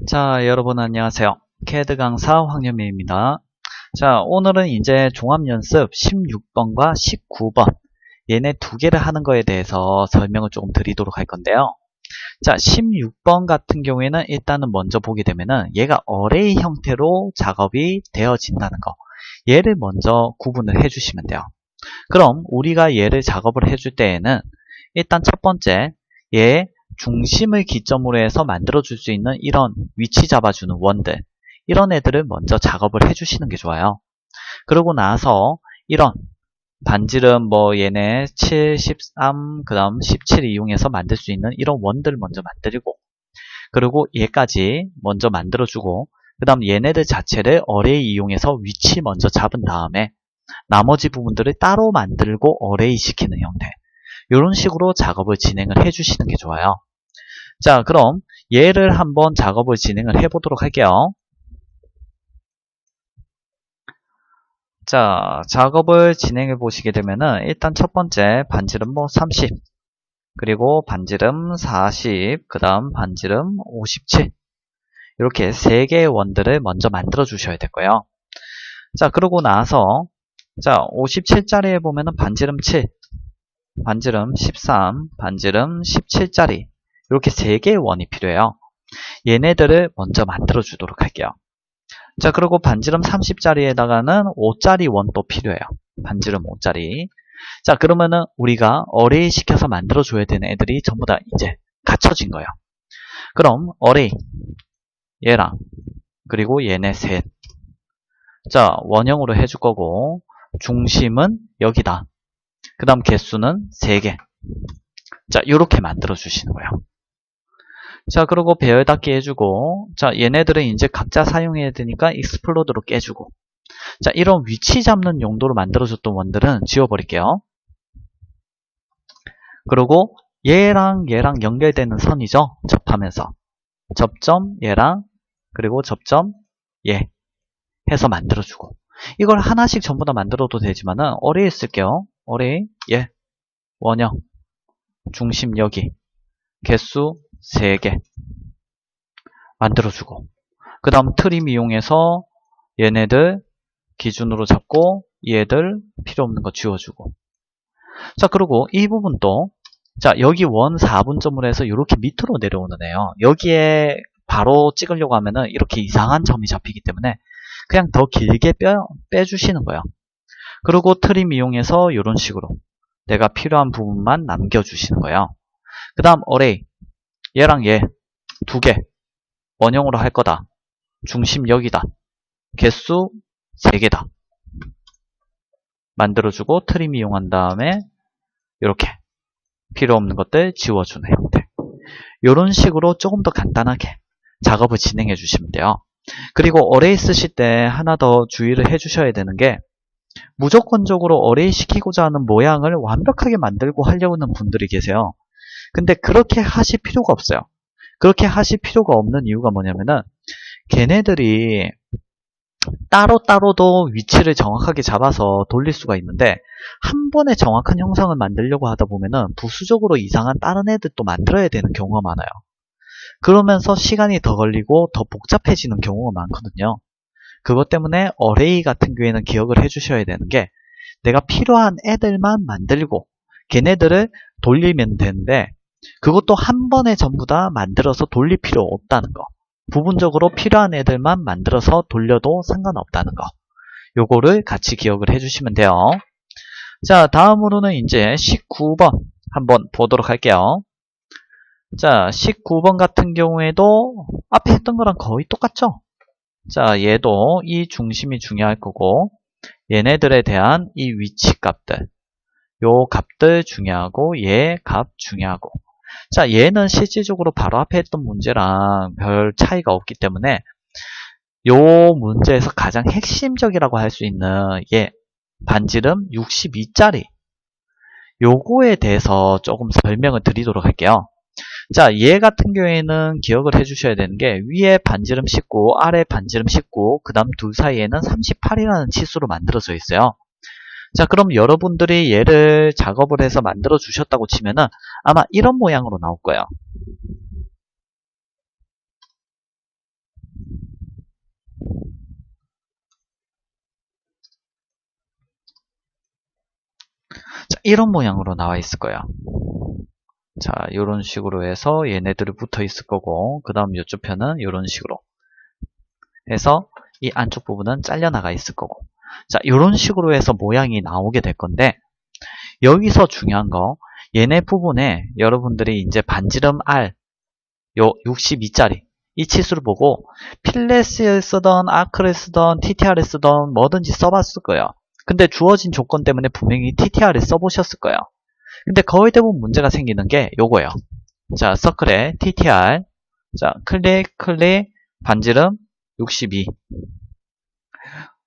자, 여러분 안녕하세요. CAD 강사 황현민입니다. 자, 오늘은 이제 종합연습 16번과 19번 얘네 두 개를 하는 거에 대해서 설명을 조금 드리도록 할 건데요. 자, 16번 같은 경우에는 일단은 먼저 보게 되면은 얘가 어레이 형태로 작업이 되어진다는 거. 얘를 먼저 구분을 해주시면 돼요. 그럼 우리가 얘를 작업을 해줄 때에는 일단 첫 번째 얘 중심을 기점으로 해서 만들어줄 수 있는 이런 위치 잡아주는 원들 이런 애들을 먼저 작업을 해주시는 게 좋아요. 그러고 나서 이런 반지름 뭐 얘네 7, 13, 그 다음 17 이용해서 만들 수 있는 이런 원들을 먼저 만들고 그리고 얘까지 먼저 만들어주고 그 다음 얘네들 자체를 어레이 이용해서 위치 먼저 잡은 다음에 나머지 부분들을 따로 만들고 어레이 시키는 형태 이런 식으로 작업을 진행을 해주시는 게 좋아요. 자, 그럼 얘를 한번 작업을 진행을 해보도록 할게요. 자, 작업을 진행해 보시게 되면은 일단 첫 번째 반지름 뭐 30, 그리고 반지름 40, 그 다음 반지름 57 이렇게 세 개의 원들을 먼저 만들어 주셔야 될 거예요. 자, 그러고 나서 자 57짜리에 보면은 반지름 7, 반지름 13, 반지름 17짜리 이렇게 세 개의 원이 필요해요. 얘네들을 먼저 만들어 주도록 할게요. 자, 그리고 반지름 30짜리에다가는 5짜리 원 또 필요해요. 반지름 5짜리. 자, 그러면은 우리가 어레이 시켜서 만들어 줘야 되는 애들이 전부 다 이제 갖춰진 거예요. 그럼 어레이 얘랑 그리고 얘네 셋. 자, 원형으로 해줄 거고 중심은 여기다. 그 다음 개수는 3개. 자, 이렇게 만들어 주시는 거예요. 자, 그리고 배열 닫기 해주고 자, 얘네들은 이제 각자 사용해야 되니까 익스플로드로 깨주고 자, 이런 위치 잡는 용도로 만들어줬던 원들은 지워버릴게요. 그리고 얘랑 연결되는 선이죠. 접하면서 접점 얘랑 그리고 접점 얘 해서 만들어주고 이걸 하나씩 전부 다 만들어도 되지만은 어레이 쓸게요. 어레이 얘 원형 중심 여기 개수 3개 만들어주고 그 다음 트림 이용해서 얘네들 기준으로 잡고 얘들 필요 없는 거 지워주고 자, 그리고 이 부분도 자, 여기 원 4분점으로 해서 이렇게 밑으로 내려오는 애요. 여기에 바로 찍으려고 하면은 이렇게 이상한 점이 잡히기 때문에 그냥 더 길게 빼주시는 거예요. 그리고 트림 이용해서 이런 식으로 내가 필요한 부분만 남겨주시는 거예요. 그 다음 어레이 얘랑 얘 두 개 원형으로 할 거다. 중심 여기다. 개수 3개다. 만들어주고 트림 이용한 다음에 이렇게 필요 없는 것들 지워주는 형태. 이런 식으로 조금 더 간단하게 작업을 진행해 주시면 돼요. 그리고 어레이 쓰실 때 하나 더 주의를 해 주셔야 되는 게 무조건적으로 어레이 시키고자 하는 모양을 완벽하게 만들고 하려고 하는 분들이 계세요. 근데 그렇게 하실 필요가 없어요. 그렇게 하실 필요가 없는 이유가 뭐냐면은 걔네들이 따로따로도 위치를 정확하게 잡아서 돌릴 수가 있는데 한 번에 정확한 형상을 만들려고 하다 보면은 부수적으로 이상한 다른 애들도 만들어야 되는 경우가 많아요. 그러면서 시간이 더 걸리고 더 복잡해지는 경우가 많거든요. 그것 때문에 어레이 같은 경우에는 기억을 해주셔야 되는 게 내가 필요한 애들만 만들고 걔네들을 돌리면 되는데 그것도 한 번에 전부 다 만들어서 돌릴 필요 없다는 거. 부분적으로 필요한 애들만 만들어서 돌려도 상관없다는 거. 요거를 같이 기억을 해주시면 돼요. 자, 다음으로는 이제 19번 한번 보도록 할게요. 자, 19번 같은 경우에도 앞에 했던 거랑 거의 똑같죠? 자, 얘도 이 중심이 중요할 거고 얘네들에 대한 이 위치 값들 요 값들 중요하고 얘 값 중요하고 자, 얘는 실질적으로 바로 앞에 했던 문제랑 별 차이가 없기 때문에 요 문제에서 가장 핵심적이라고 할 수 있는 얘 반지름 62짜리 요거에 대해서 조금 설명을 드리도록 할게요. 자, 얘 같은 경우에는 기억을 해주셔야 되는 게 위에 반지름 19, 아래 반지름 19, 그 다음 둘 사이에는 38이라는 치수로 만들어져 있어요. 자, 그럼 여러분들이 얘를 작업을 해서 만들어 주셨다고 치면은 아마 이런 모양으로 나올 거예요. 이런 모양으로 나와 있을 거예요. 자, 이런 식으로 해서 얘네들이 붙어 있을 거고, 그 다음 이쪽 편은 이런 식으로 해서 이 안쪽 부분은 잘려나가 있을 거고. 자, 이런 식으로 해서 모양이 나오게 될 건데, 여기서 중요한 거, 얘네 부분에 여러분들이 이제 반지름 R, 요 62짜리, 이 치수를 보고, 필렛을 쓰던, 아크를 쓰던, TTR을 쓰던, 뭐든지 써봤을 거예요. 근데 주어진 조건 때문에 분명히 TTR을 써보셨을 거예요. 근데 거의 대부분 문제가 생기는 게 요거예요. 자, 서클에 TTR, 자, 클릭, 반지름 62.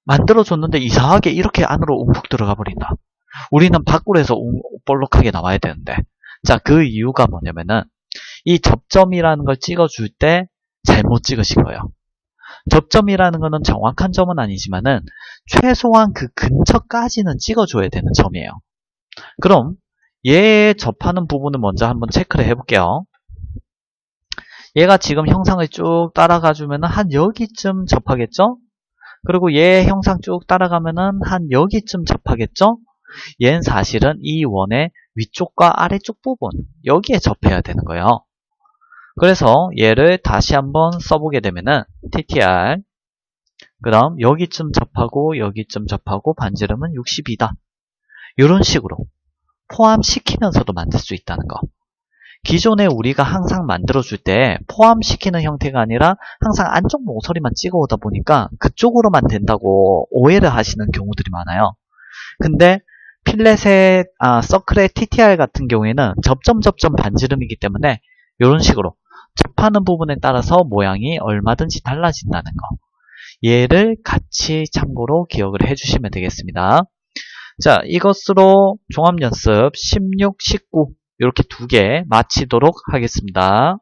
만들어줬는데 이상하게 이렇게 안으로 움푹 들어가 버린다. 우리는 밖으로 해서 볼록하게 나와야 되는데. 자, 그 이유가 뭐냐면은, 이 접점이라는 걸 찍어줄 때 잘못 찍으신 거예요. 접점이라는 거는 정확한 점은 아니지만은, 최소한 그 근처까지는 찍어줘야 되는 점이에요. 그럼, 얘 접하는 부분을 먼저 한번 체크를 해볼게요. 얘가 지금 형상을 쭉 따라가주면은 한 여기쯤 접하겠죠? 그리고 얘 형상 쭉 따라가면은 한 여기쯤 접하겠죠? 얘는 사실은 이 원의 위쪽과 아래쪽 부분, 여기에 접해야 되는 거예요. 그래서 얘를 다시 한번 써보게 되면은 TTR, 그 다음 여기쯤 접하고 여기쯤 접하고 반지름은 62다. 이런 식으로 포함시키면서도 만들 수 있다는 거. 기존에 우리가 항상 만들어줄 때 포함시키는 형태가 아니라 항상 안쪽 모서리만 찍어오다 보니까 그쪽으로만 된다고 오해를 하시는 경우들이 많아요. 근데 필렛의 서클의 TTR 같은 경우에는 접점 반지름이기 때문에 이런 식으로 접하는 부분에 따라서 모양이 얼마든지 달라진다는 거. 얘를 같이 참고로 기억을 해주시면 되겠습니다. 자, 이것으로 종합연습 16, 19 이렇게 두 개 마치도록 하겠습니다.